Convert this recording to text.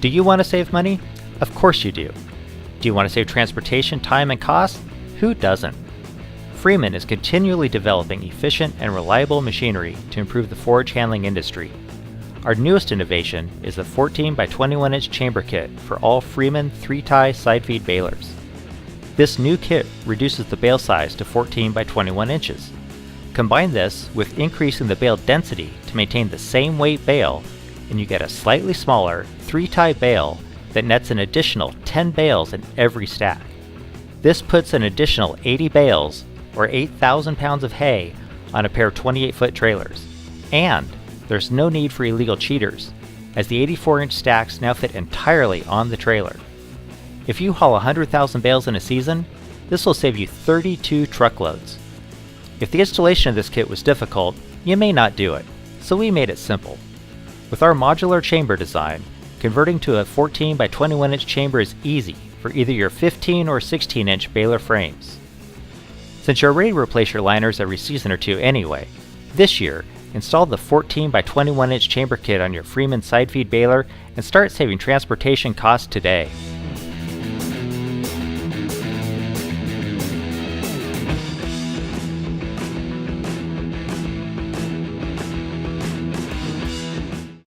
Do you want to save money? Of course you do. Do you want to save transportation, time, and cost? Who doesn't? Freeman is continually developing efficient and reliable machinery to improve the forage handling industry. Our newest innovation is the 14 by 21 inch chamber kit for all Freeman 3-tie side feed balers. This new kit reduces the bale size to 14 by 21 inches. Combine this with increasing the bale density to maintain the same weight bale, and you get a slightly smaller 3-tie bale that nets an additional 10 bales in every stack. This puts an additional 80 bales, or 8,000 pounds of hay, on a pair of 28-foot trailers. And there's no need for illegal cheaters, as the 84-inch stacks now fit entirely on the trailer. If you haul 100,000 bales in a season, this will save you 32 truckloads. If the installation of this kit was difficult, you may not do it, so we made it simple. With our modular chamber design, converting to a 14 by 21 inch chamber is easy for either your 15 or 16 inch baler frames. Since you're ready to replace your liners every season or two anyway, this year, install the 14 by 21 inch chamber kit on your Freeman side feed baler and start saving transportation costs today.